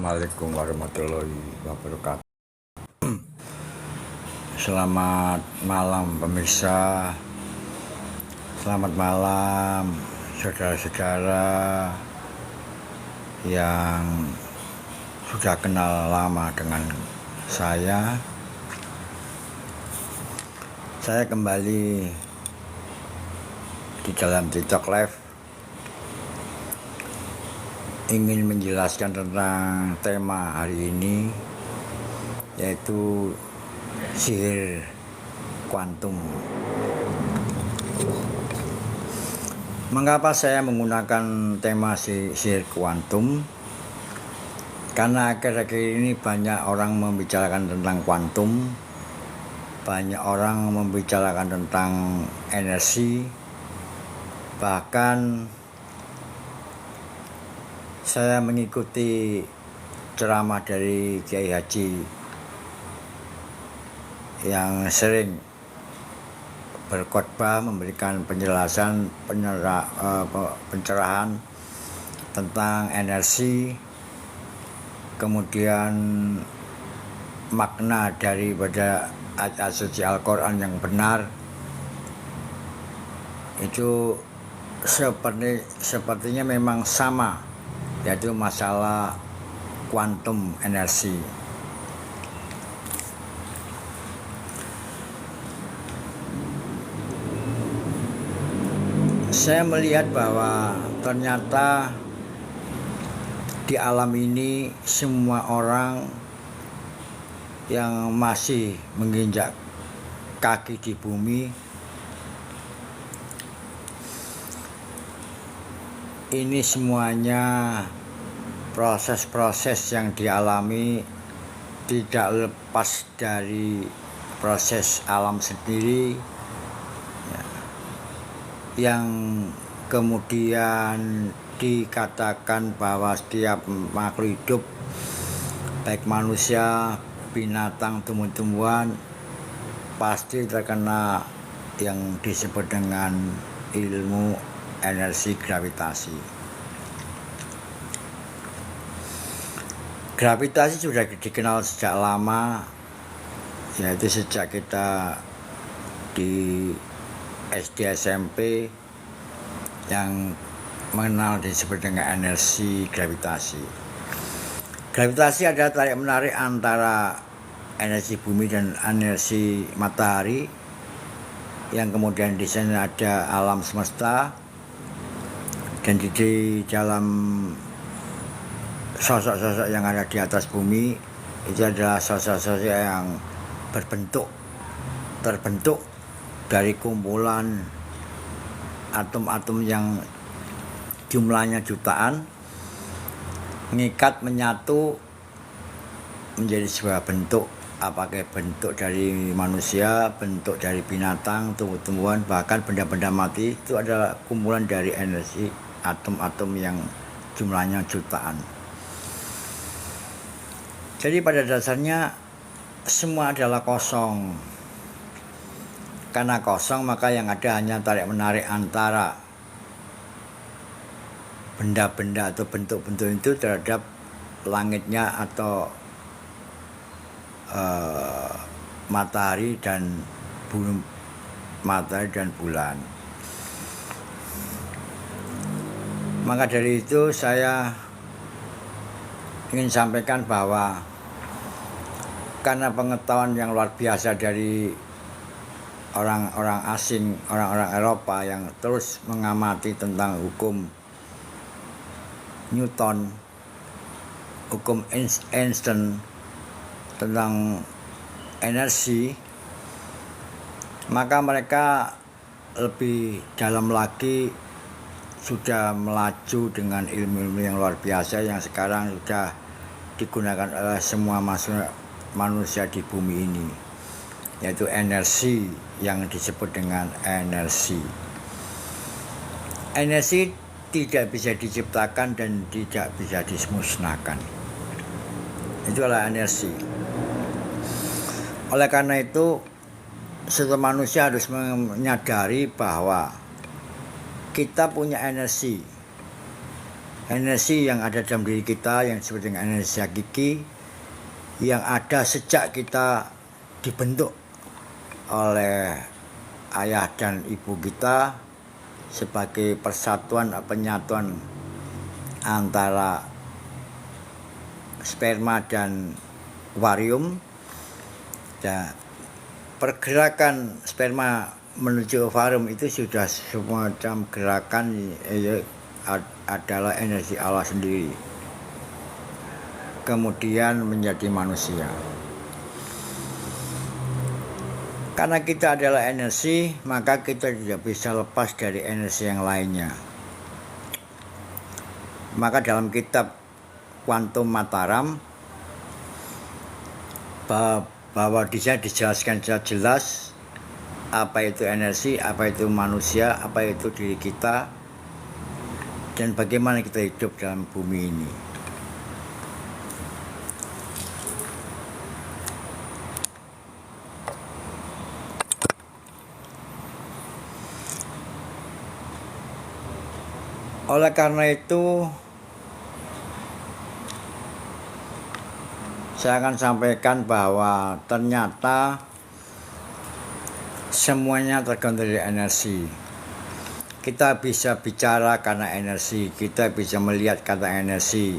Assalamualaikum warahmatullahi wabarakatuh. Selamat malam pemirsa. Selamat malam saudara-saudara yang sudah kenal lama dengan saya. Saya kembali di dalam TikTok Live ingin menjelaskan tentang tema hari ini, yaitu sihir kuantum. Mengapa saya menggunakan tema sihir kuantum? Karena akhir-akhir ini banyak orang membicarakan tentang kuantum, banyak orang membicarakan tentang energi, bahkan saya mengikuti ceramah dari Kiai Haji yang sering berkhotbah memberikan penjelasan pencerahan tentang energi, kemudian makna daripada ayat suci Al-Quran yang benar. Itu sepertinya memang sama, yaitu masalah kuantum energi. Saya melihat bahwa ternyata di alam ini semua orang yang masih menginjak kaki di bumi ini semuanya proses-proses yang dialami tidak lepas dari proses alam sendiri, yang kemudian dikatakan bahwa setiap makhluk hidup, baik manusia, binatang, tumbuh-tumbuhan, pasti terkena yang disebut dengan ilmu energi gravitasi. Gravitasi sudah dikenal sejak lama, yaitu sejak kita di SD SMP yang mengenal disebut dengan energi gravitasi. Gravitasi adalah tarik menarik antara energi bumi dan energi matahari, yang kemudian di sana ada alam semesta, dan di dalam sosok-sosok yang ada di atas bumi itu adalah sosok-sosok yang terbentuk dari kumpulan atom-atom yang jumlahnya jutaan, mengikat, menyatu menjadi sebuah bentuk, apakah bentuk dari manusia, bentuk dari binatang, tumbuh-tumbuhan, bahkan benda-benda mati. Itu adalah kumpulan dari energi atom-atom yang jumlahnya jutaan. Jadi pada dasarnya semua adalah kosong. Karena kosong, maka yang ada hanya tarik-menarik antara benda-benda atau bentuk-bentuk itu terhadap langitnya atau matahari dan bulan. Maka dari itu saya ingin sampaikan bahwa karena pengetahuan yang luar biasa dari orang-orang asing, orang-orang Eropa yang terus mengamati tentang hukum Newton, hukum Einstein tentang energi, maka mereka lebih dalam lagi sudah melaju dengan ilmu-ilmu yang luar biasa yang sekarang sudah digunakan oleh semua manusia di bumi ini, yaitu energi yang disebut dengan energi. Energi tidak bisa diciptakan dan tidak bisa dimusnahkan. Itulah energi. Oleh karena itu, setiap manusia harus menyadari bahwa kita punya energi Energi yang ada dalam diri kita yang disebut dengan energi hakiki, yang ada sejak kita dibentuk oleh ayah dan ibu kita sebagai persatuan penyatuan antara sperma dan ovarium. Dan pergerakan sperma menuju ovarium itu sudah semacam gerakan adalah energi Allah sendiri, kemudian menjadi manusia. Karena kita adalah energi, maka kita tidak bisa lepas dari energi yang lainnya. Maka dalam kitab Quantum Mataram bahwa di sana dijelaskan secara jelas apa itu energi, apa itu manusia, apa itu diri kita, dan bagaimana kita hidup dalam bumi ini. Oleh karena itu, saya akan sampaikan bahwa ternyata semuanya tergantung dari energi. Kita bisa bicara karena energi, kita bisa melihat karena energi,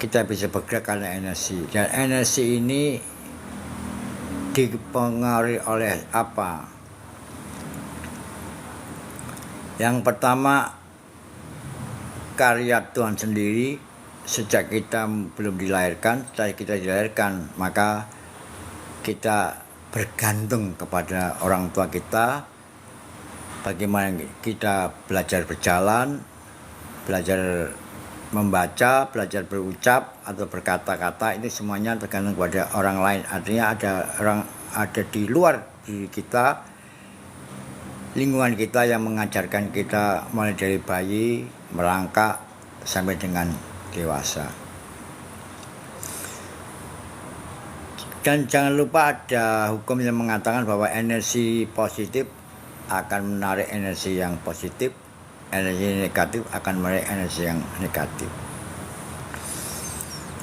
kita bisa bergerak karena energi. Dan energi ini dipengaruhi oleh apa? Yang pertama, karya Tuhan sendiri. Sejak kita belum dilahirkan, setelah kita dilahirkan, maka kita bergantung kepada orang tua kita. Bagaimana kita belajar berjalan, belajar membaca, belajar berucap atau berkata-kata, ini semuanya tergantung kepada orang lain. Artinya ada di luar diri kita, lingkungan kita yang mengajarkan kita mulai dari bayi, merangkak sampai dengan dewasa. Dan jangan lupa ada hukum yang mengatakan bahwa energi positif akan menarik energi yang positif, energi negatif akan menarik energi yang negatif.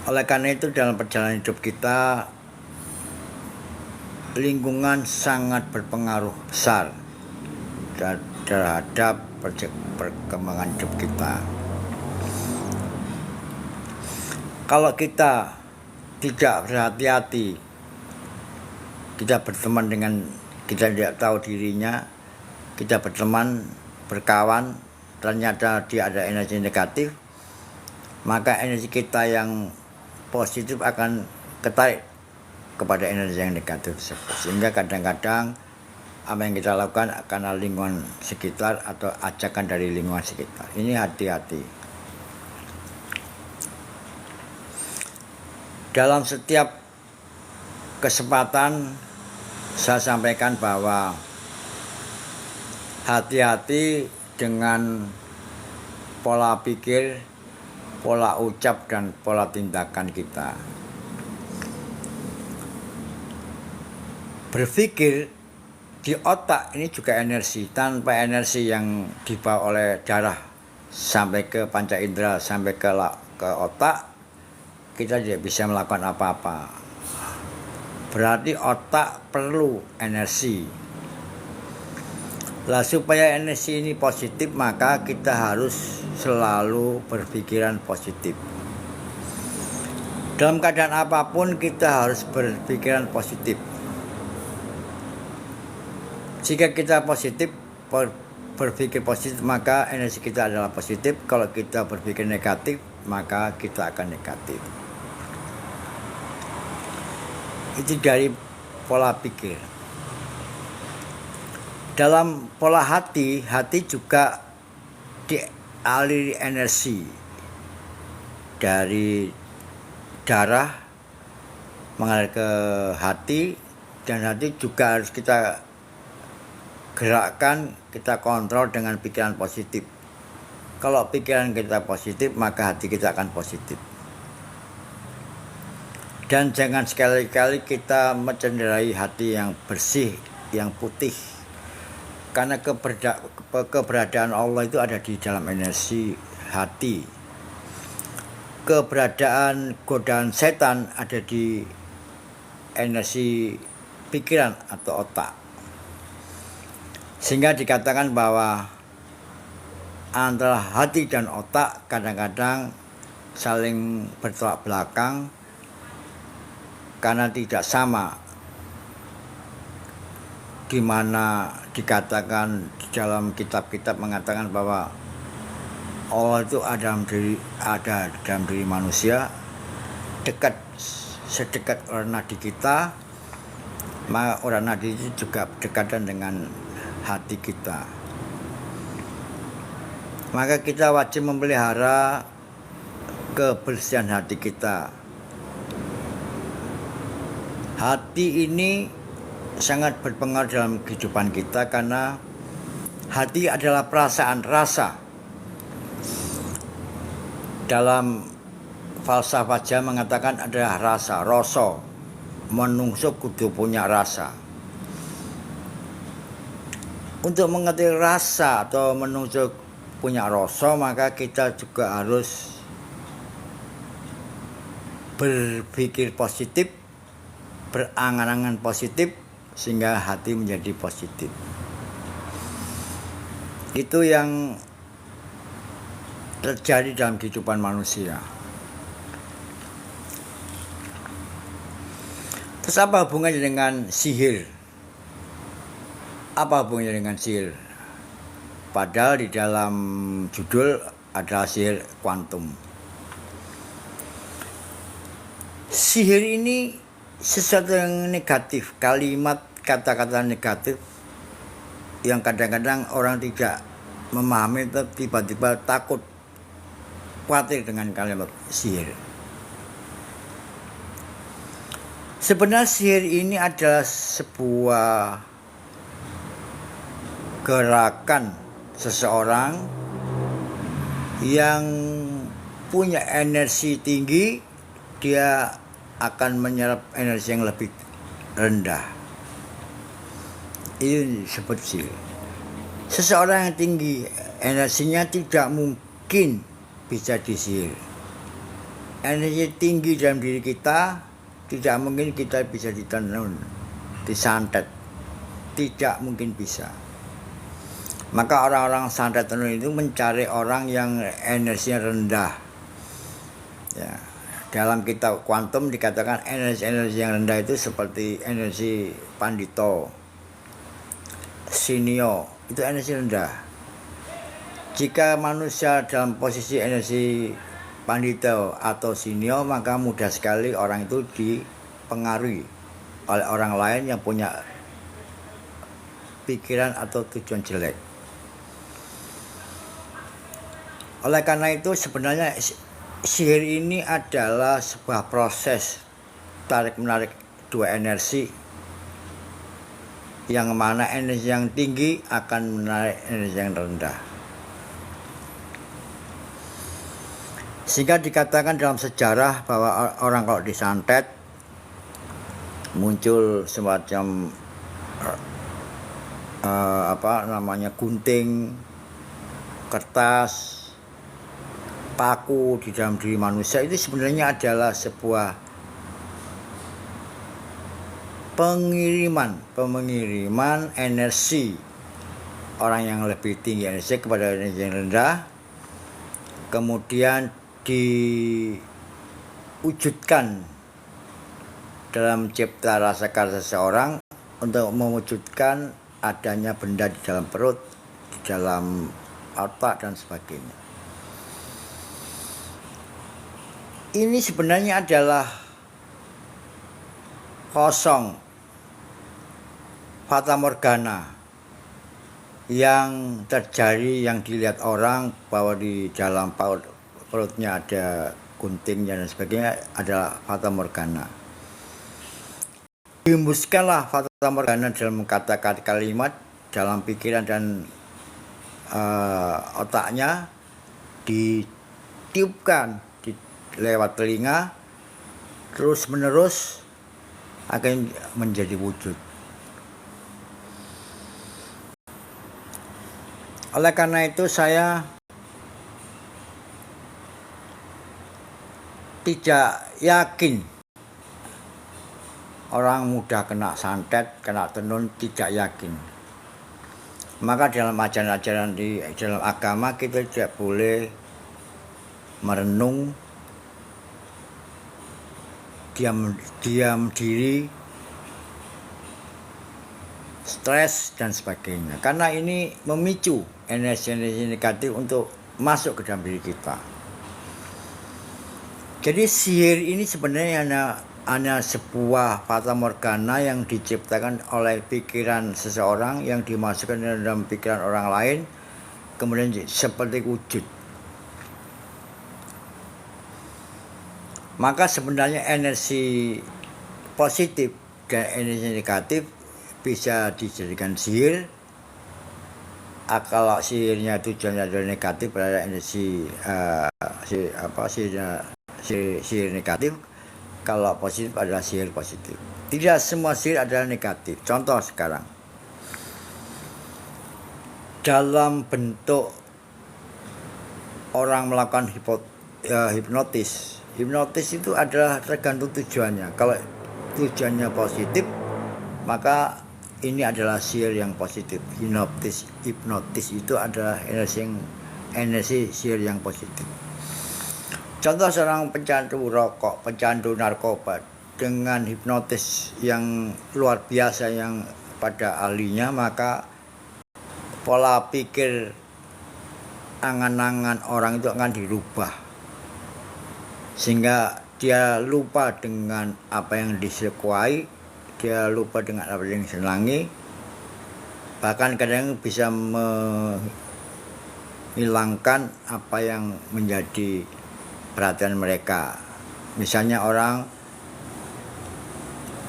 Oleh karena itu dalam perjalanan hidup kita, lingkungan sangat berpengaruh besar terhadap perkembangan hidup kita. Kalau kita tidak berhati-hati, kita berteman dengan kita tidak tahu dirinya, kita berteman, berkawan, ternyata dia ada energi negatif, maka energi kita yang positif akan ketarik kepada energi yang negatif. Sehingga kadang-kadang apa yang kita lakukan karena lingkungan sekitar atau ajakan dari lingkungan sekitar. Ini hati-hati. Dalam setiap kesempatan saya sampaikan bahwa hati-hati dengan pola pikir, pola ucap, dan pola tindakan kita. Berpikir di otak ini juga energi. Tanpa energi yang dibawa oleh darah sampai ke panca indera, sampai ke otak, kita tidak bisa melakukan apa-apa. Berarti otak perlu energi. Lah supaya energi ini positif, maka kita harus selalu berpikiran positif. Dalam keadaan apapun kita harus berpikiran positif. Jika kita positif, berpikir positif, maka energi kita adalah positif. Kalau kita berpikir negatif, maka kita akan negatif. Itu dari pola pikir. Dalam pola hati juga dialiri energi dari darah mengalir ke hati, dan hati juga harus kita gerakkan, kita kontrol dengan pikiran positif. Kalau pikiran kita positif, maka hati kita akan positif. Dan jangan sekali-kali kita mencenderai hati yang bersih, yang putih. Karena keberadaan Allah itu ada di dalam energi hati. Keberadaan godaan setan ada di energi pikiran atau otak. Sehingga dikatakan bahwa antara hati dan otak kadang-kadang saling bertolak belakang karena tidak sama, di mana dikatakan di dalam kitab-kitab mengatakan bahwa Allah itu ada dalam diri manusia, sedekat orang nadi kita, maka orang nadi itu juga berdekatan dengan hati kita. Maka kita wajib memelihara kebersihan hati kita. Hati ini sangat berpengaruh dalam kehidupan kita karena hati adalah perasaan, rasa. Dalam falsafah Jawa mengatakan adalah rasa, rasa. Menungso kudu punya rasa. Untuk mengerti rasa atau menungso punya rasa, maka kita juga harus berpikir positif, berangan-angan positif, sehingga hati menjadi positif. Itu yang terjadi dalam kehidupan manusia. Terus apa hubungannya dengan sihir? Apa hubungannya dengan sihir? Padahal di dalam judul ada sihir kuantum. Sihir ini sesuatu yang negatif, kalimat kata-kata negatif yang kadang-kadang orang tidak memahami, tiba-tiba takut, khawatir dengan kalimat sihir. Sebenarnya sihir ini adalah sebuah gerakan seseorang yang punya energi tinggi, dia akan menyerap energi yang lebih rendah. Ini disebut sihir. Seseorang yang tinggi energinya tidak mungkin bisa disihir. Energi tinggi dalam diri kita tidak mungkin kita bisa ditenun, disantet. Tidak mungkin bisa. Maka orang-orang santet tenun itu mencari orang yang energinya rendah. Ya. Dalam kitab kuantum dikatakan energi-energi yang rendah itu seperti energi pandito, sinio, itu energi rendah. Jika manusia dalam posisi energi pandito atau sinio, maka mudah sekali orang itu dipengaruhi oleh orang lain yang punya pikiran atau tujuan jelek. Oleh karena itu sebenarnya sihir ini adalah sebuah proses tarik-menarik dua energi, yang mana energi yang tinggi akan menarik energi yang rendah. Sehingga dikatakan dalam sejarah bahwa orang kalau disantet muncul semacam gunting, kertas, paku di dalam diri manusia, itu sebenarnya adalah sebuah pengiriman energi orang yang lebih tinggi energi kepada energi yang rendah, kemudian diwujudkan dalam cipta rasa karsa seseorang untuk mewujudkan adanya benda di dalam perut, di dalam otak dan sebagainya. Ini sebenarnya adalah kosong, fata morgana yang terjadi, yang dilihat orang bahwa di dalam perutnya ada guntingnya dan sebagainya, adalah fata morgana. Dihembuskanlah fata morgana dalam kata-kata kalimat, dalam pikiran dan otaknya, ditiupkan lewat telinga, terus menerus akan menjadi wujud. Oleh karena itu saya tidak yakin. Orang mudah kena santet, kena tenun, tidak yakin. Maka dalam ajaran-ajaran di dalam agama kita tidak boleh merenung, diam diri, stres dan sebagainya. Karena ini memicu energi-energi negatif untuk masuk ke dalam diri kita. Jadi sihir ini sebenarnya hanya sebuah fata morgana yang diciptakan oleh pikiran seseorang yang dimasukkan dalam pikiran orang lain, kemudian seperti wujud. Maka sebenarnya energi positif dan energi negatif bisa dijadikan sihir. Kalau sihirnya tujuannya adalah negatif, pada energi sihir negatif. Kalau positif adalah sihir positif. Tidak semua sihir adalah negatif. Contoh sekarang, dalam bentuk orang melakukan hipnotis. Hipnotis itu adalah tergantung tujuannya. Kalau tujuannya positif, maka ini adalah sihir yang positif. Hipnotis itu adalah energi sihir yang positif. Contoh seorang pecandu rokok, pecandu narkoba dengan hipnotis yang luar biasa yang pada ahlinya, maka pola pikir angan-angan orang itu akan dirubah. Sehingga dia lupa dengan apa yang disukai, dia lupa dengan apa yang disenangi, bahkan kadang bisa menghilangkan apa yang menjadi perhatian mereka. Misalnya orang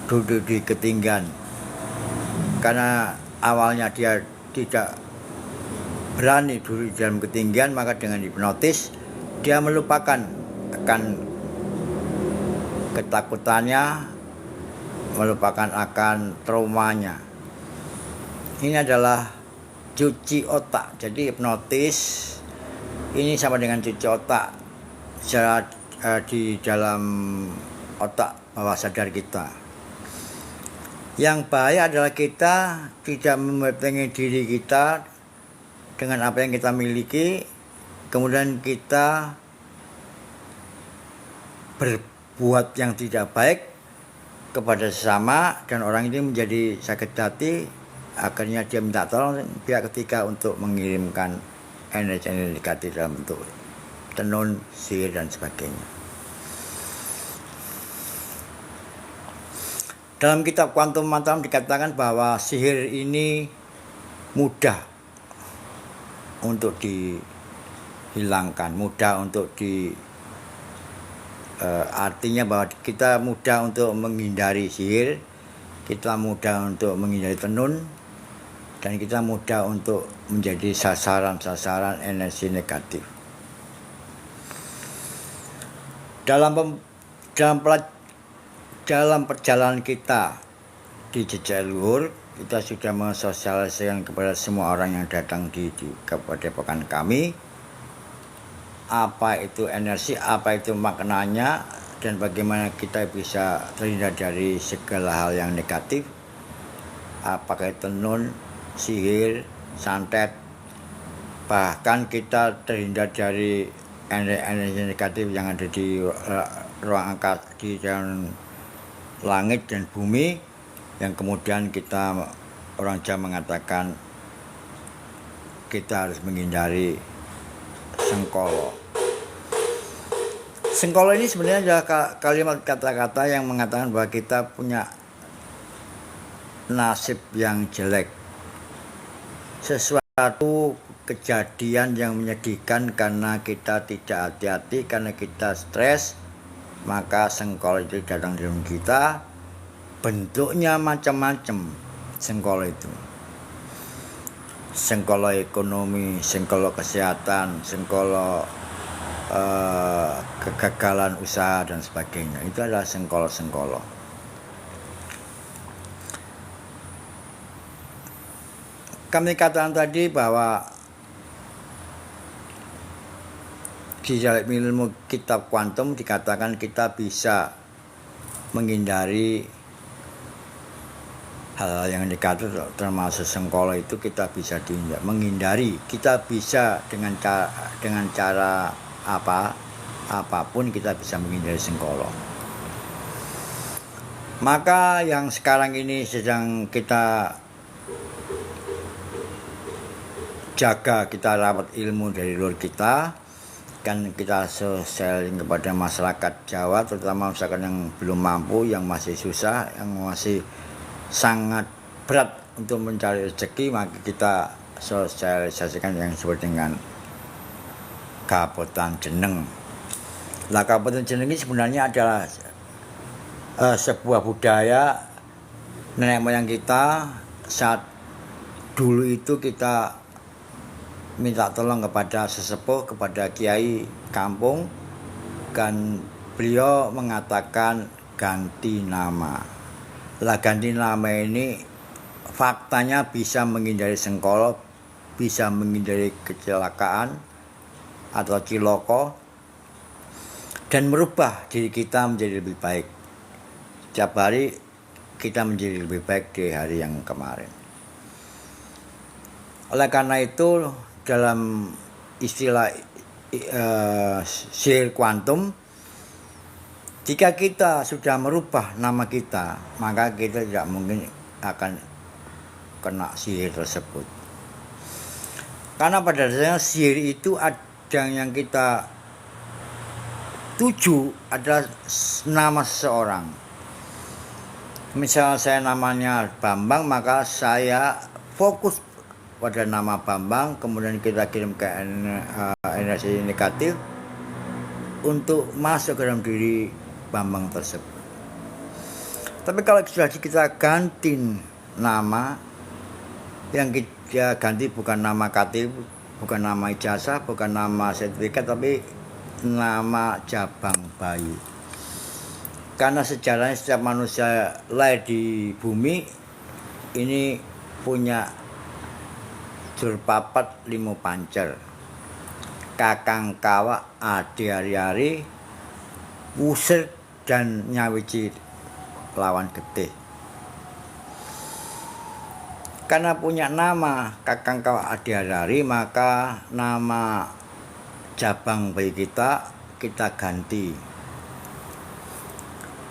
duduk di ketinggian karena awalnya dia tidak berani duduk di dalam ketinggian, maka dengan hipnotis dia melupakan akan ketakutannya, melupakan akan traumanya. Ini adalah cuci otak. Jadi hipnotis ini sama dengan cuci otak secara di dalam otak bawah sadar kita. Yang bahaya adalah kita tidak membentengi diri kita dengan apa yang kita miliki, kemudian kita berbuat yang tidak baik kepada sesama, dan orang ini menjadi sakit hati. Akhirnya dia minta tolong pihak ketiga untuk mengirimkan energi negatif dalam bentuk tenun, sihir dan sebagainya. Dalam kitab Quantum Mantra dikatakan bahwa sihir ini mudah untuk dihilangkan, mudah untuk artinya bahwa kita mudah untuk menghindari sihir, kita mudah untuk menghindari tenun, dan kita mudah untuk menjadi sasaran-sasaran energi negatif. Dalam perjalanan kita di jejak luhur, kita sudah mensosialisasikan kepada semua orang yang datang di Padepokan kami apa itu energi, apa itu maknanya, dan bagaimana kita bisa terhindar dari segala hal yang negatif, apakah itu tenun, sihir, santet, bahkan kita terhindar dari energi negatif yang ada di ruang angkasa, di dalam langit dan bumi, yang kemudian kita, orang Jawa mengatakan kita harus menghindari sengkolo. Sengkolo ini sebenarnya adalah kalimat kata-kata yang mengatakan bahwa kita punya nasib yang jelek, sesuatu kejadian yang menyedihkan karena kita tidak hati-hati, karena kita stres, maka sengkolo itu datang di dalam kita. Bentuknya macam-macam sengkolo itu. Sengkolo ekonomi, sengkolo kesehatan, sengkolo kegagalan usaha dan sebagainya. Itu adalah sengkolo-sengkolo. Kami katakan tadi bahwa di dalam ilmu kitab kuantum dikatakan kita bisa menghindari hal-hal yang negatif, termasuk sengkolo itu kita bisa menghindari. Kita bisa dengan cara apapun kita bisa menghindari sengkolo. Maka yang sekarang ini sedang kita jaga, kita rawat ilmu dari luar kita, kan kita sharing kepada masyarakat Jawa, terutama misalkan yang belum mampu, yang masih susah, yang masih sangat berat untuk mencari rezeki, maka kita sosialisasikan yang disebut dengan Kabupaten Jeneng. Nah, Kabupaten Jeneng ini sebenarnya adalah sebuah budaya nenek moyang kita. Saat dulu itu kita minta tolong kepada sesepuh, kepada kiai kampung, dan beliau mengatakan ganti nama. Lah, ganti nama ini faktanya bisa menghindari sengkolo, bisa menghindari kecelakaan atau ciloko, dan merubah diri kita menjadi lebih baik. Setiap hari kita menjadi lebih baik di hari yang kemarin. Oleh karena itu, dalam istilah sihir kuantum, jika kita sudah merubah nama kita, maka kita tidak mungkin akan kena sihir tersebut. Karena pada dasarnya sihir itu ada yang kita tuju adalah nama seseorang. Misal saya namanya Bambang, maka saya fokus pada nama Bambang, kemudian kita kirim ke energi negatif untuk masuk ke dalam diri Bambang tersebut. Tapi kalau sudah kita ganti nama, yang kita ganti bukan nama KTP, bukan nama ijazah, bukan nama sertifikat, tapi nama Jabang Bayi. Karena sejarahnya setiap manusia lahir di bumi ini punya Jurpapat limo pancer, kakang kawa adi hari-hari, usir dan nyawiji lawan getih. Karena punya nama kakang kawa adi hari-hari, maka nama Jabang Bayi kita ganti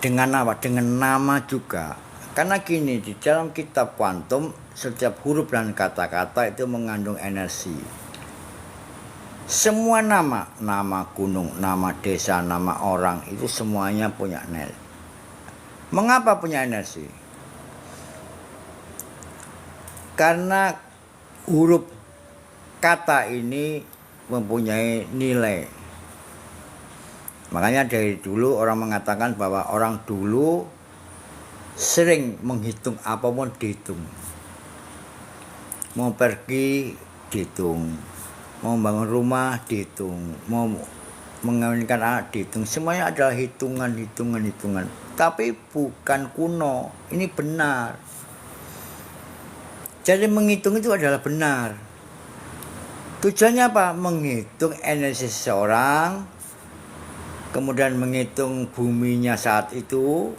dengan apa? Dengan nama juga. Karena gini, di dalam kitab kuantum setiap huruf dan kata-kata itu mengandung energi. Semua nama gunung, nama desa, nama orang itu semuanya punya energi. Mengapa punya energi? Karena huruf kata ini mempunyai nilai. Makanya dari dulu orang mengatakan bahwa orang dulu sering menghitung apapun dihitung. Mau pergi dihitung, mau bangun rumah dihitung, mau mengawinkan anak dihitung. Semuanya adalah hitungan. Tapi bukan kuno, ini benar. Jadi menghitung itu adalah benar. Tujuannya apa? Menghitung energi seseorang, kemudian menghitung buminya saat itu,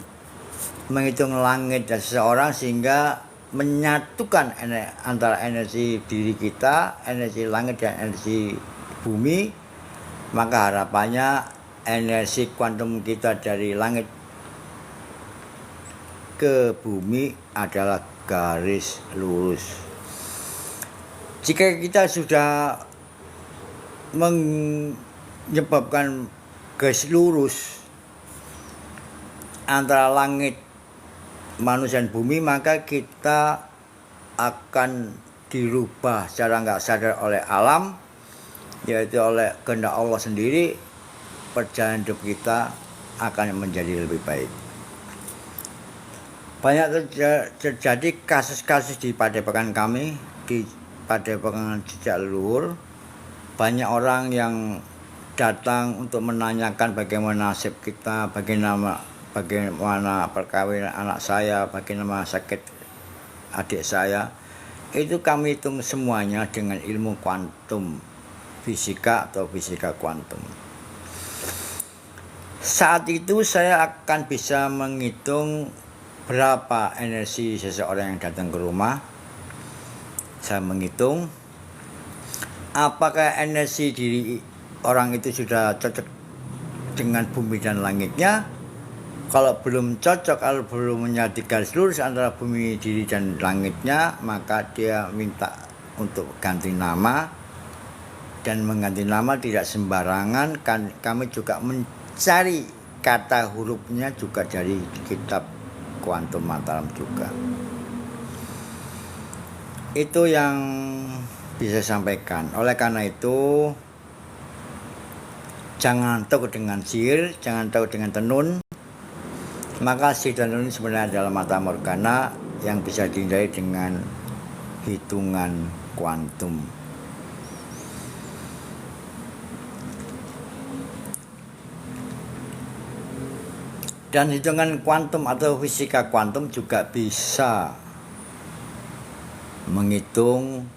menghitung langit dan seseorang, sehingga menyatukan antara energi diri kita, energi langit dan energi bumi. Maka harapannya energi kuantum kita dari langit ke bumi adalah garis lurus. Jika kita sudah menyebabkan garis lurus antara langit, manusia dan bumi, maka kita akan dirubah secara nggak sadar oleh alam, yaitu oleh kehendak Allah sendiri. Perjalanan hidup kita akan menjadi lebih baik. Banyak terjadi kasus-kasus di padepokan kami, di padepokan jejak leluhur. Banyak orang yang datang untuk menanyakan bagaimana nasib kita, bagaimana perkawinan anak saya, bagaimana sakit adik saya. Itu kami hitung semuanya dengan ilmu kuantum fisika atau fisika kuantum. Saat itu saya akan bisa menghitung berapa energi seseorang yang datang ke rumah. Saya menghitung apakah energi diri orang itu sudah cocok dengan bumi dan langitnya. Kalau belum cocok, kalau belum menyatu garis lurus antara bumi diri dan langitnya, maka dia minta untuk ganti nama. Dan mengganti nama tidak sembarangan, kan kami juga mencari kata hurufnya juga dari kitab Quantum Mataram juga. Itu yang bisa sampaikan. Oleh karena itu, jangan takut dengan sihir, jangan takut dengan tenun. Maka sihir dan tenun sebenarnya adalah mata morgana yang bisa dihindari dengan hitungan kuantum. Dan hitungan kuantum atau fisika kuantum juga bisa menghitung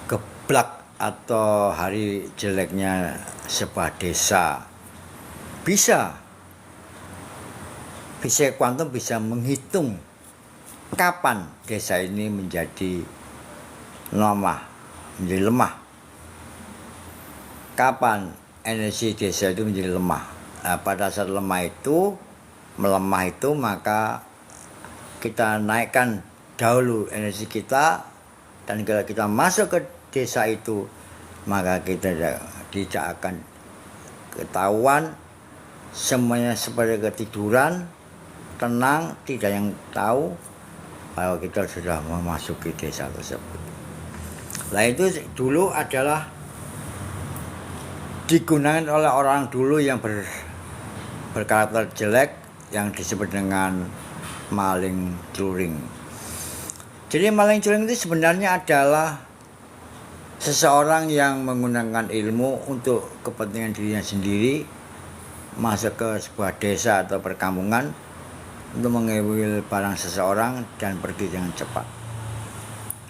geblak atau hari jeleknya sebuah desa. Bisa. Fisika kuantum bisa menghitung kapan desa ini menjadi lemah. Kapan energi desa itu menjadi lemah. Nah, pada saat melemah itu maka kita naikkan dahulu energi kita, dan kalau kita masuk ke desa itu maka kita tidak akan ketahuan, semuanya seperti ketiduran, tenang, tidak yang tahu bahwa kita sudah memasuki desa tersebut. Nah, itu dulu adalah digunakan oleh orang dulu yang berkarakter jelek yang disebut dengan maling curing. Jadi maling curing itu sebenarnya adalah seseorang yang menggunakan ilmu untuk kepentingan dirinya sendiri, masuk ke sebuah desa atau perkampungan untuk mengambil barang seseorang dan pergi dengan cepat.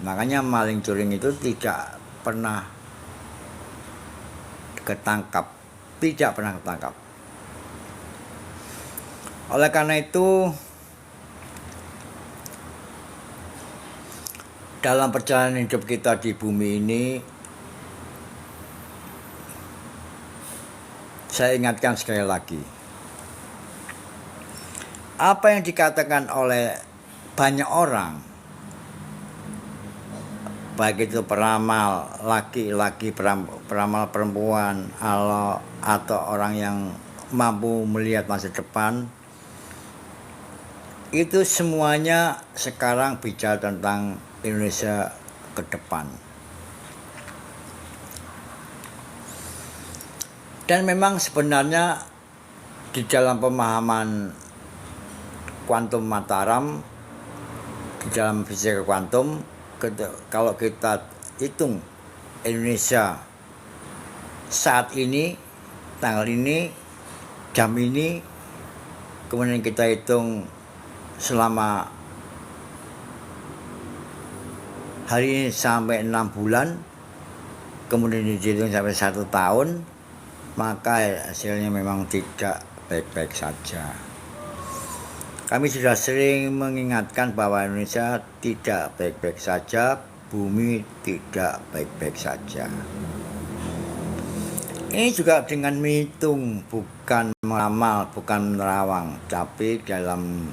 Makanya maling curing itu tidak pernah ketangkap. Oleh karena itu, dalam perjalanan hidup kita di bumi ini, saya ingatkan sekali lagi, apa yang dikatakan oleh banyak orang, baik itu peramal laki-laki, peramal perempuan, atau orang yang mampu melihat masa depan, itu semuanya sekarang bicara tentang Indonesia ke depan. Dan memang sebenarnya di dalam pemahaman Quantum Mataram, di dalam fisika kuantum, kalau kita hitung Indonesia saat ini, tanggal ini, jam ini, kemudian kita hitung selama hari ini sampai 6 bulan, kemudian dihitung sampai 1 tahun, maka hasilnya memang tidak baik-baik saja. Kami sudah sering mengingatkan bahwa Indonesia tidak baik-baik saja, bumi tidak baik-baik saja. Ini juga dengan menghitung, bukan meramal, bukan menerawang, tapi dalam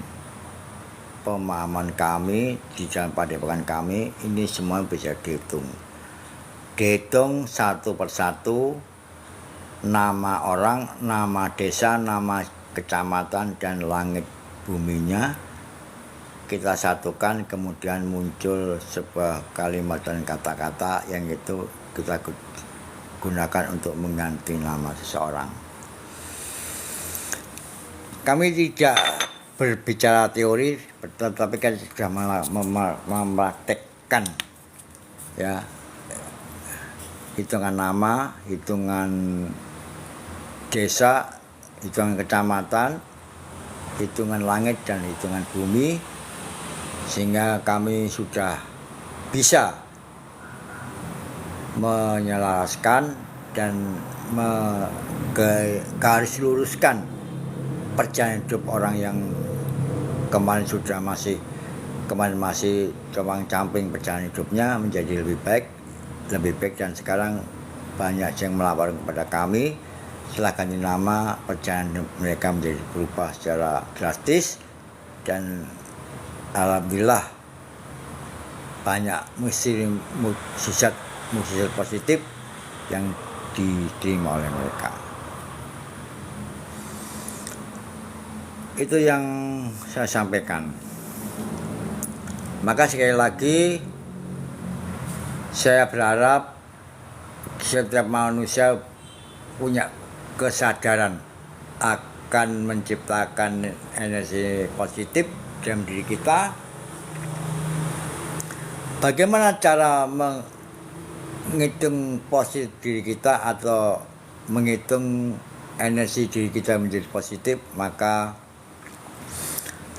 pemahaman kami, di dalam padepokan kami, ini semua bisa dihitung. Dihitung satu persatu, nama orang, nama desa, nama kecamatan, dan langit buminya kita satukan, kemudian muncul sebuah kalimat dan kata-kata yang itu kita gunakan untuk mengganti nama seseorang. Kami tidak berbicara teori, tetapi kan sudah mempraktekkan, ya, hitungan nama, hitungan desa, hitungan kecamatan, hitungan langit, dan hitungan bumi, sehingga kami sudah bisa menyelaraskan dan garis luruskan perjalanan hidup orang yang kemarin masih compang-camping perjalanan hidupnya menjadi lebih baik, dan sekarang banyak yang melapor kepada kami setelah ganti nama perjalanan mereka menjadi berubah secara drastis, dan alhamdulillah banyak mukjizat positif yang diterima oleh mereka. Itu yang saya sampaikan. Maka sekali lagi saya berharap setiap manusia punya kesadaran akan menciptakan energi positif dalam diri kita. Bagaimana cara menghitung positif diri kita atau menghitung energi diri kita menjadi positif? Maka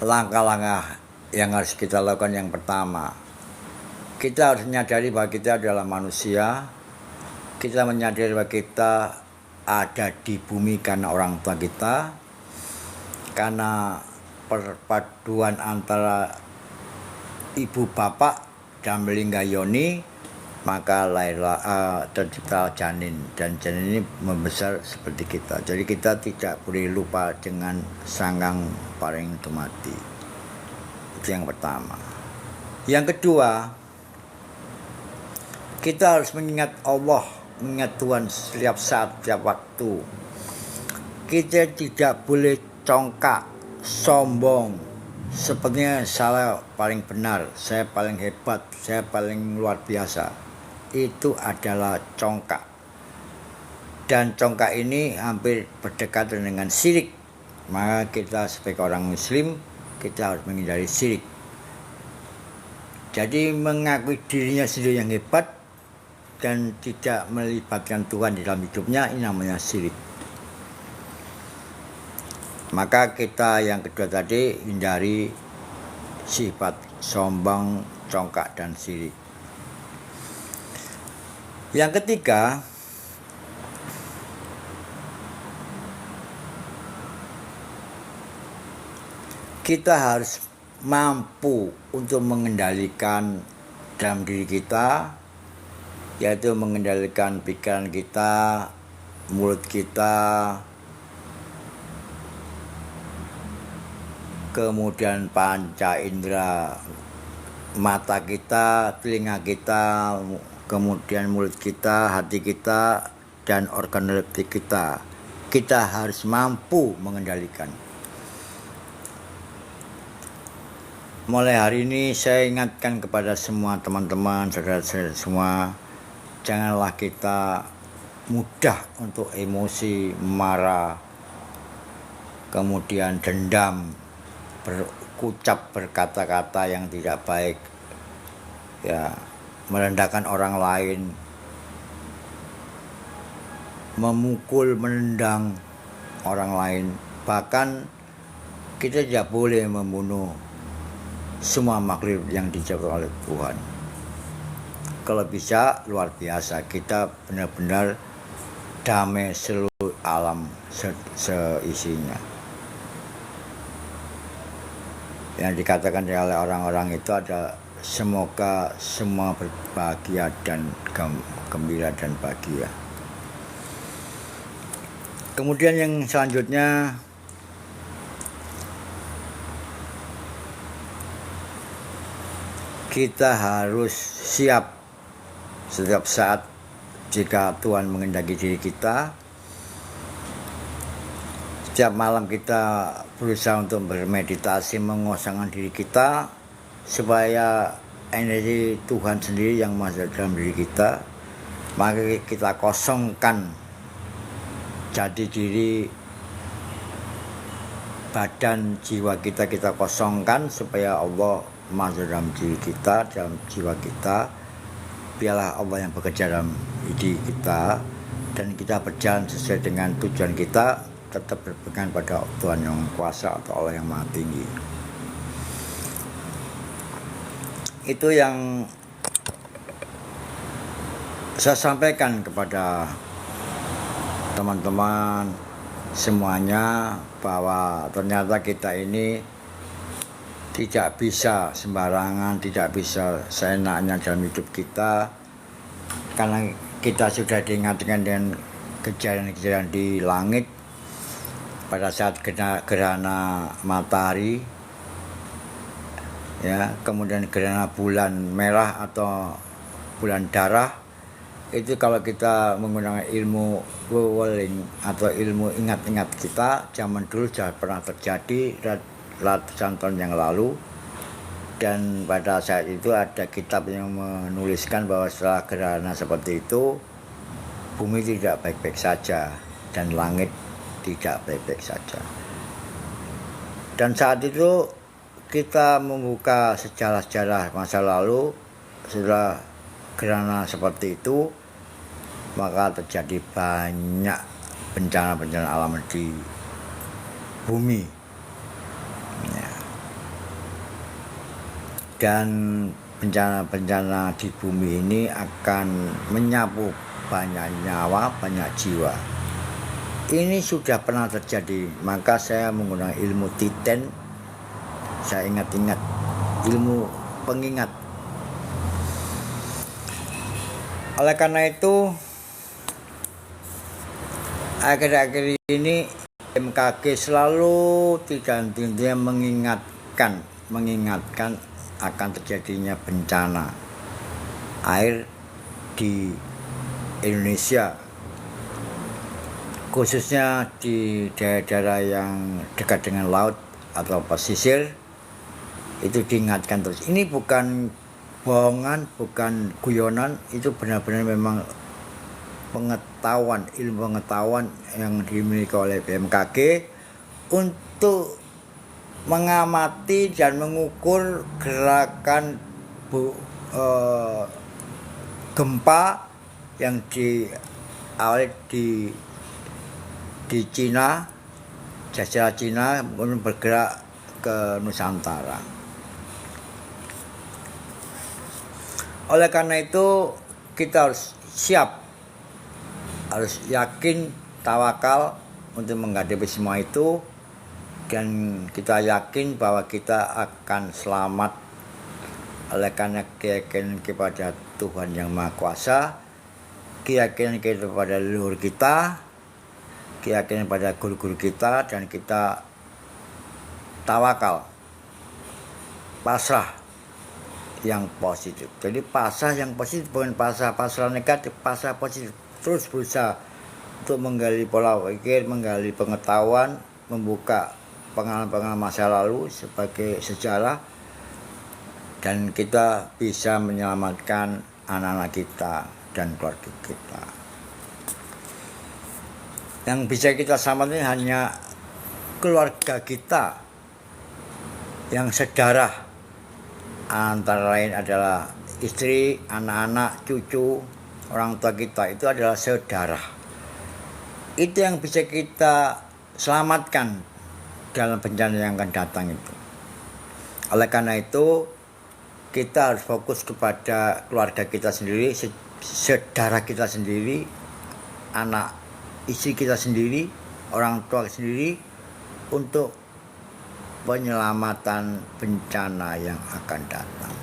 langkah-langkah yang harus kita lakukan yang pertama, kita harus menyadari bahwa kita adalah manusia. Kita menyadari bahwa kita ada di bumi karena orang tua kita, karena perpaduan antara ibu bapak dan melingga yoni, maka lahirlah tercipta janin, dan janin ini membesar seperti kita. Jadi kita tidak boleh lupa dengan sanggang paring mati. Itu yang pertama. Yang kedua, kita harus mengingat Allah, mengingat Tuhan setiap saat, setiap waktu. Kita tidak boleh congkak, sombong, sepertinya saya paling benar, saya paling hebat, saya paling luar biasa. Itu adalah congkak. Dan congkak ini hampir berdekatan dengan syirik. Maka kita sebagai orang muslim, kita harus menghindari syirik. Jadi mengakui dirinya sendiri yang hebat dan tidak melibatkan Tuhan di dalam hidupnya, ini namanya syirik. Maka kita yang kedua tadi, hindari sifat sombong, congkak, dan syirik. Yang ketiga, kita harus mampu untuk mengendalikan dalam diri kita, yaitu mengendalikan pikiran kita, mulut kita, kemudian panca indera, mata kita, telinga kita, kemudian mulut kita, hati kita, dan organ reptil kita. Kita harus mampu mengendalikan. Mulai hari ini saya ingatkan kepada semua teman-teman, saudara-saudara semua, janganlah kita mudah untuk emosi, marah, kemudian dendam, berkata-kata yang tidak baik, ya, merendahkan orang lain, memukul, menendang orang lain. Bahkan kita tidak boleh membunuh semua makhluk yang diciptakan oleh Tuhan. Kalau bisa, luar biasa, kita benar-benar damai seluruh alam seisinya. Yang dikatakan oleh orang-orang itu ada, semoga semua berbahagia dan gembira dan bahagia. Kemudian yang selanjutnya, kita harus siap setiap saat jika Tuhan mengendaki diri kita. Setiap malam kita berusaha untuk bermeditasi, mengosongkan diri kita, supaya energi Tuhan sendiri yang masuk dalam diri kita, maka kita kosongkan jati diri, badan, jiwa kita kosongkan, supaya Allah masuk dalam diri kita, dalam jiwa kita. Biarlah Allah yang bekerja dalam diri kita, dan kita berjalan sesuai dengan tujuan kita, tetap berpegang pada Tuhan yang kuasa atau Allah yang maha tinggi. Itu yang saya sampaikan kepada teman-teman semuanya bahwa ternyata kita ini tidak bisa sembarangan, tidak bisa seenaknya dalam hidup kita, karena kita sudah diingatkan dengan kejadian-kejadian di langit pada saat gerhana matahari, ya, kemudian gerhana bulan merah atau bulan darah. Itu kalau kita menggunakan ilmu Wewelling atau ilmu ingat-ingat kita, zaman dulu sudah pernah terjadi ratusan tahun yang lalu. Dan pada saat itu ada kitab yang menuliskan bahwa setelah gerhana seperti itu, bumi tidak baik-baik saja dan langit tidak baik-baik saja. Dan saat itu kita membuka sejarah-sejarah masa lalu, setelah gerhana seperti itu maka terjadi banyak bencana-bencana alam di bumi, ya. Dan bencana-bencana di bumi ini akan menyapu banyak nyawa, banyak jiwa. Ini sudah pernah terjadi, maka saya menggunakan ilmu Titen. Saya ingat-ingat ilmu pengingat. Oleh karena itu, akhir-akhir ini BMKG selalu tidak henti-hentinya mengingatkan akan terjadinya bencana air di Indonesia, khususnya di daerah-daerah yang dekat dengan laut atau pesisir. Itu diingatkan terus. Ini bukan bohongan, bukan guyonan, itu benar-benar memang pengetahuan, ilmu pengetahuan yang dimiliki oleh BMKG untuk mengamati dan mengukur gerakan gempa yang diawali di Cina, jazirah Cina, kemudian bergerak ke Nusantara. Oleh karena itu kita harus siap, harus yakin, tawakal untuk menghadapi semua itu, dan kita yakin bahwa kita akan selamat oleh karena keyakinan kepada Tuhan Yang Maha Kuasa, keyakinan kita pada leluhur kita, keyakinan pada guru-guru kita, dan kita tawakal, pasrah yang positif. Jadi pasrah yang positif, bukan pasrah negatif, pasrah positif. Terus berusaha untuk menggali pola pikir, menggali pengetahuan, membuka pengalaman-pengalaman masa lalu sebagai sejarah, dan kita bisa menyelamatkan anak-anak kita dan keluarga kita. Yang bisa kita selamatkan hanya keluarga kita yang sedarah, antara lain adalah istri, anak-anak, cucu, orang tua kita, itu adalah sedarah. Itu yang bisa kita selamatkan dalam bencana yang akan datang itu. Oleh karena itu kita harus fokus kepada keluarga kita sendiri, sedarah kita sendiri, anak istri kita sendiri, orang tua sendiri, untuk penyelamatan bencana yang akan datang.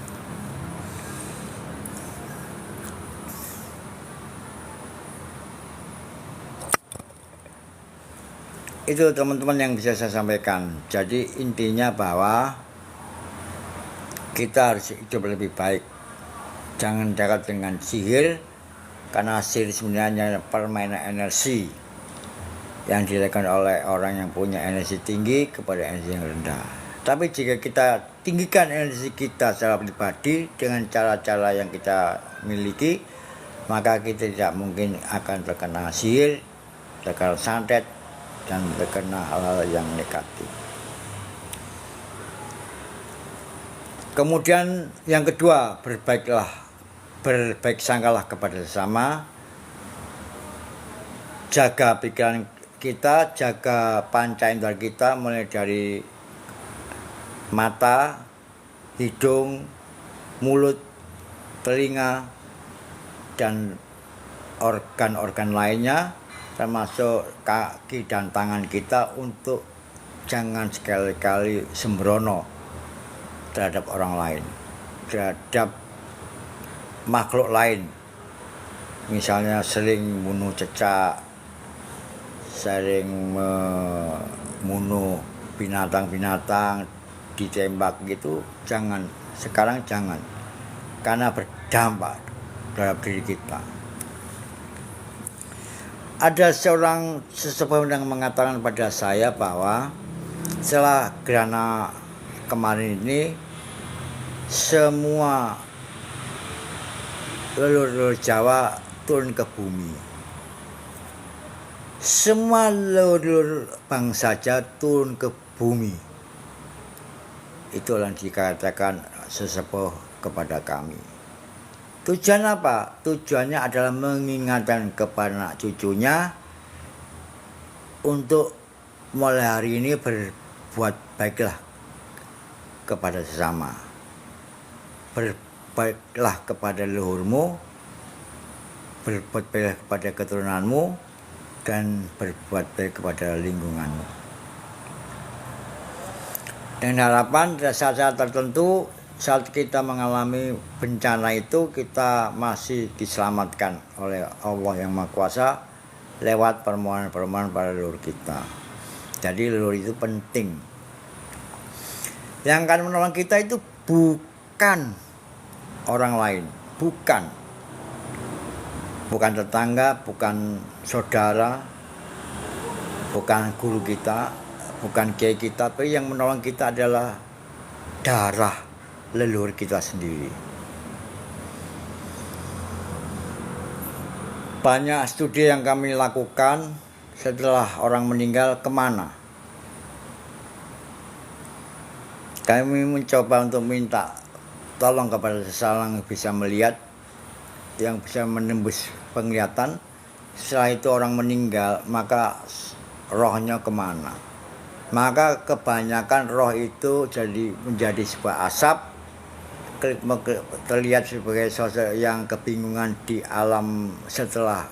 Itu teman-teman yang bisa saya sampaikan. Jadi intinya bahwa kita harus hidup lebih baik. Jangan dekat dengan sihir, karena sihir sebenarnya permainan energi yang dilakukan oleh orang yang punya energi tinggi kepada energi yang rendah. Tapi jika kita tinggikan energi kita secara pribadi dengan cara-cara yang kita miliki, maka kita tidak mungkin akan terkena sihir, terkena santet, dan terkena hal-hal yang negatif. Kemudian yang kedua, berbaik sangkalah kepada sesama, jaga pikiran kita, jaga panca indera kita, mulai dari mata, hidung, mulut, telinga, dan organ-organ lainnya, termasuk kaki dan tangan kita untuk jangan sekali-kali sembrono terhadap orang lain, terhadap makhluk lain. Misalnya sering bunuh cecak, sering membunuh binatang-binatang, ditembak gitu, jangan. Sekarang jangan, karena berdampak terhadap diri kita. Ada seorang sesepuh yang mengatakan pada saya bahwa setelah gerhana kemarin ini, semua leluhur Jawa turun ke bumi. Semua leluhur bangsa Jawa turun ke bumi. Itulah yang dikatakan sesepuh kepada kami. Tujuan apa? Tujuannya adalah mengingatkan kepada anak cucunya untuk mulai hari ini berbuat baiklah kepada sesama. Berbaiklah kepada leluhurmu, berbuat baiklah kepada keturunanmu, dan berbuat baik kepada lingkunganmu. Dengan harapan pada saat-saat tertentu, saat kita mengalami bencana itu, kita masih diselamatkan oleh Allah yang Maha Kuasa lewat permohonan-permohonan para leluhur kita. Jadi leluhur itu penting. Yang akan menolong kita itu bukan orang lain, bukan tetangga, bukan saudara, bukan guru kita, bukan kiai kita, tapi yang menolong kita adalah darah leluhur kita sendiri. Banyak studi yang kami lakukan setelah orang meninggal kemana. Kami mencoba untuk minta tolong kepada seseorang yang bisa melihat, yang bisa menembus penglihatan. Setelah itu orang meninggal, maka rohnya kemana? Maka kebanyakan roh itu menjadi sebuah asap, terlihat sebagai sosok yang kebingungan di alam setelah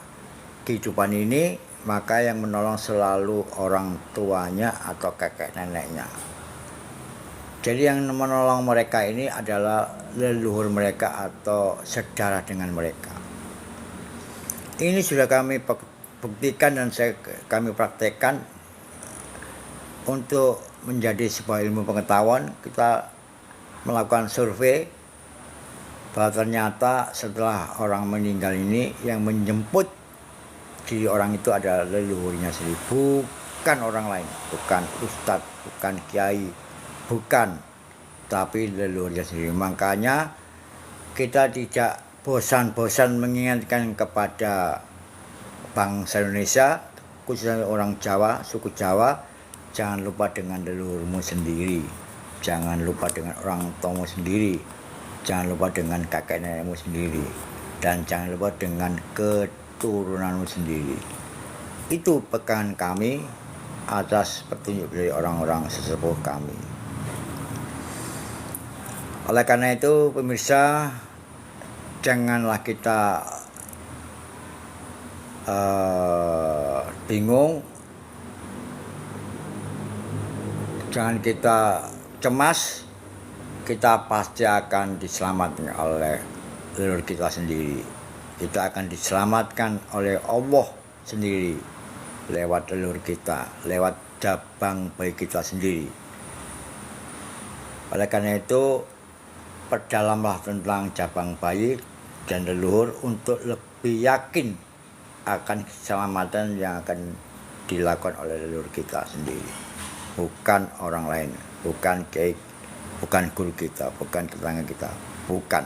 kehidupan ini. Maka yang menolong selalu orang tuanya atau kakek neneknya. Jadi yang menolong mereka ini adalah leluhur mereka atau sedarah dengan mereka. Ini sudah kami buktikan dan kami praktekkan untuk menjadi sebuah ilmu pengetahuan. Kita melakukan survei bahwa ternyata setelah orang meninggal ini yang menjemput diri orang itu adalah leluhurnya sendiri, bukan orang lain, bukan ustadz, bukan kiai, bukan, tapi leluhurnya sendiri. Makanya kita tidak bosan-bosan mengingatkan kepada bangsa Indonesia, khususnya orang Jawa, suku Jawa, jangan lupa dengan leluhurmu sendiri, jangan lupa dengan orang tuamu sendiri, jangan lupa dengan kakek nenekmu sendiri, dan jangan lupa dengan keturunanmu sendiri. Itu pegangan kami atas petunjuk dari orang-orang sesepuh kami. Oleh karena itu, pemirsa, janganlah kita bingung, jangan kita cemas. Kita pasti akan diselamatkan oleh leluhur kita sendiri. Kita akan diselamatkan oleh Allah sendiri lewat leluhur kita, lewat cabang bayi kita sendiri. Oleh karena itu, perdalamlah tentang cabang bayi dan leluhur untuk lebih yakin akan keselamatan yang akan dilakukan oleh leluhur kita sendiri, bukan orang lain, bukan kiai, bukan guru kita, bukan tetangga kita, bukan.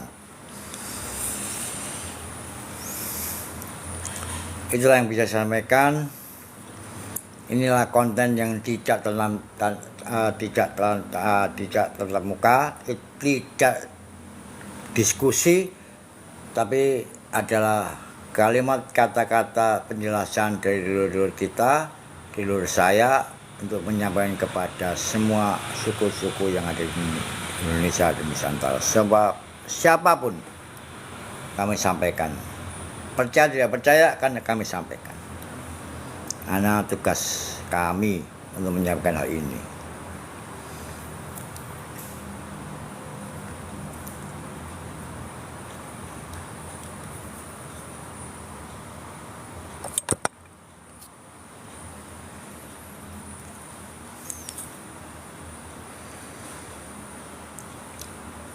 Itulah yang bisa saya sampaikan. Inilah konten yang tidak tetap muka, tidak diskusi, tapi adalah kalimat kata-kata penjelasan dari leluhur kita, leluhur saya, untuk menyampaikan kepada semua suku-suku yang ada di Indonesia dan Nusantara. Sebab siapapun kami sampaikan, percaya tidak percaya kan kami sampaikan. Karena tugas kami untuk menyiapkan hal ini.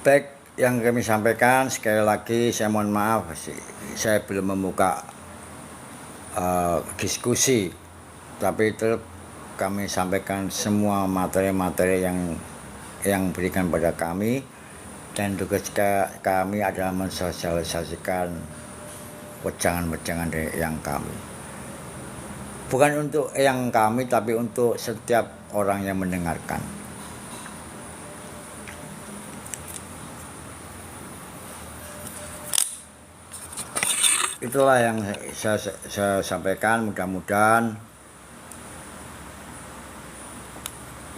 Baik, yang kami sampaikan sekali lagi saya mohon maaf, saya belum membuka diskusi, tapi tetap kami sampaikan semua materi-materi yang berikan pada kami, dan tugas kami adalah mensosialisasikan wejangan-wejangan dari yang kami. Bukan untuk yang kami, tapi untuk setiap orang yang mendengarkan. Itulah yang saya sampaikan. Mudah-mudahan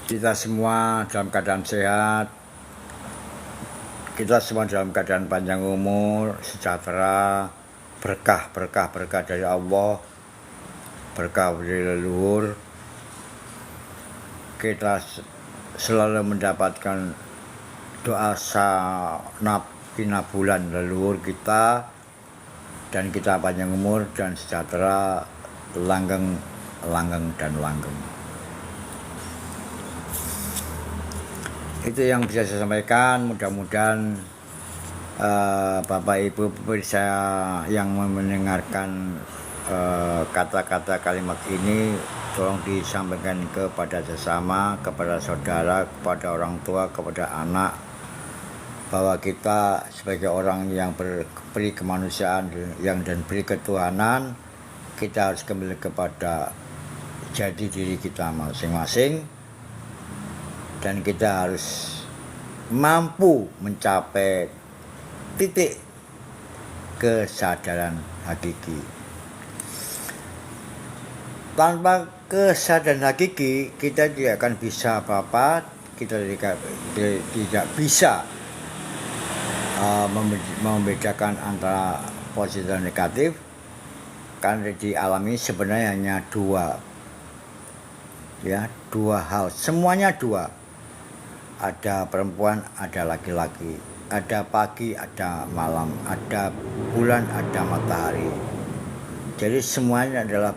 kita semua dalam keadaan sehat, kita semua dalam keadaan panjang umur, sejahtera, berkah dari Allah, berkah dari leluhur. Kita selalu mendapatkan doa sanapina bulan leluhur kita, dan kita panjang umur dan sejahtera, langgeng dan langgeng. Itu yang bisa saya sampaikan. Mudah-mudahan Bapak Ibu pemirsa yang mendengarkan kata-kata kalimat ini tolong disampaikan kepada sesama, kepada saudara, kepada orang tua, kepada anak, bahwa kita sebagai orang yang beri kemanusiaan dan beri ketuhanan, kita harus kembali kepada jati diri kita masing-masing, dan kita harus mampu mencapai titik kesadaran hakiki. Tanpa kesadaran hakiki kita tidak akan bisa apa-apa, kita tidak bisa membedakan antara positif dan negatif, karena di alam ini sebenarnya hanya dua hal, semuanya dua, ada perempuan, ada laki-laki, ada pagi, ada malam, ada bulan, ada matahari. Jadi semuanya adalah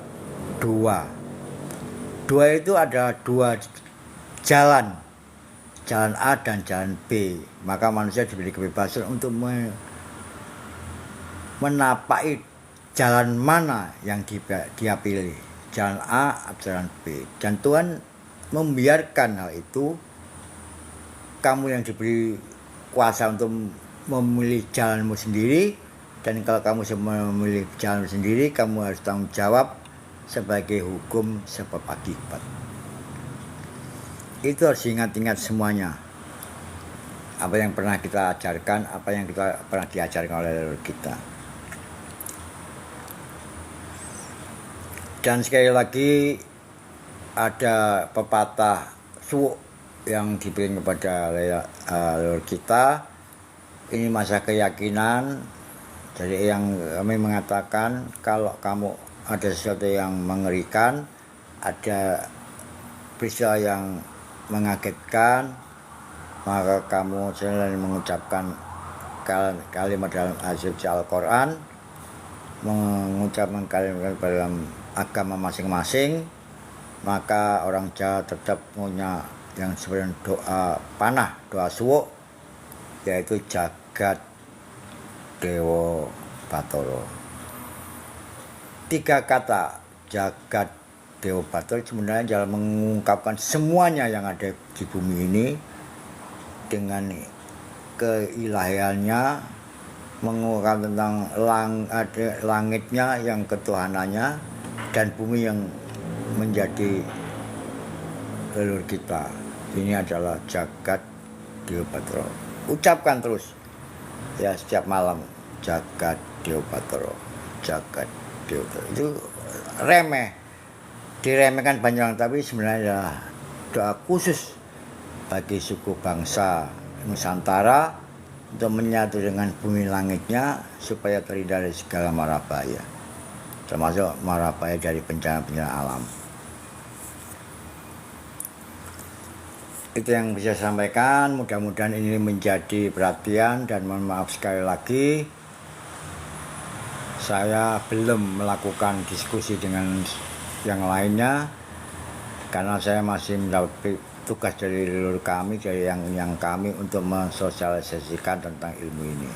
dua itu ada dua jalan A dan jalan B. Maka manusia diberi kebebasan untuk menapaki jalan mana yang dia pilih, jalan A atau jalan B. Dan Tuhan membiarkan hal itu. Kamu yang diberi kuasa untuk memilih jalanmu sendiri, dan kalau kamu memilih jalan sendiri, kamu harus tanggung jawab sebagai hukum sebab akibat. Itu harus ingat-ingat semuanya. Apa yang pernah kita ajarkan, apa yang kita pernah diajarkan oleh leluhur kita. Dan sekali lagi ada pepatah suwuk yang diberikan kepada leluhur kita. Ini masa keyakinan. Jadi yang kami mengatakan, kalau kamu ada sesuatu yang mengerikan, ada peristiwa yang mengagetkan, maka kamu selalu mengucapkan kalimat dalam suci Al-Quran, mengucapkan kalimat dalam agama masing-masing. Maka orang Jawa tetap punya yang sebenarnya doa panah, doa suwuk, yaitu Jagat Dewa Batara. 3 kata Jagat Dewa Batara sebenarnya dalam mengungkapkan semuanya yang ada di bumi ini dengan keilahiannya, mengungkapkan tentang langitnya yang ketuhanannya, dan bumi yang menjadi leluhur kita. Ini adalah Jagat Dewa Batara. Ucapkan terus ya setiap malam, Jagat Dewa Batara, Jagat Dewa Batara. Itu remeh, diremehkan banyak orang, tapi sebenarnya adalah doa khusus bagi suku bangsa Nusantara untuk menyatu dengan bumi langitnya supaya terhindar dari segala mara bahaya. termasuk mara bahaya dari bencana-bencana alam. Itu yang bisa saya sampaikan, mudah-mudahan ini menjadi perhatian, dan mohon maaf sekali lagi saya belum melakukan diskusi dengan yang lainnya karena saya masih mendapat tugas dari leluhur kami, dari yang kami untuk mensosialisasikan tentang ilmu ini.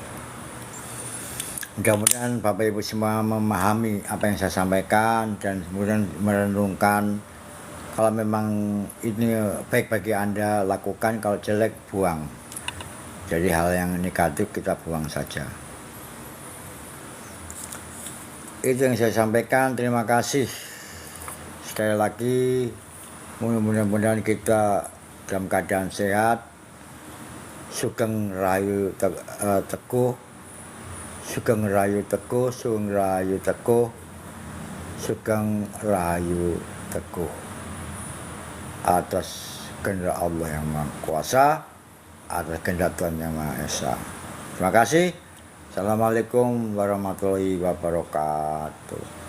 Mudah-mudahan Bapak Ibu semua memahami apa yang saya sampaikan dan kemudian merenungkan. Kalau memang ini baik bagi Anda, lakukan. Kalau jelek, buang. Jadi hal yang negatif kita buang saja. Itu yang saya sampaikan. Terima kasih. Sekali lagi, mudah-mudahan kita dalam keadaan sehat. Sugeng Rahayu Teguh. Sugeng Rahayu Teguh. Sugeng Rahayu Teguh. Sugeng Rahayu Teguh. Atas kehendak Allah yang Maha Kuasa, atas kehendak Tuhan yang Maha Esa. Terima kasih. Assalamualaikum warahmatullahi wabarakatuh.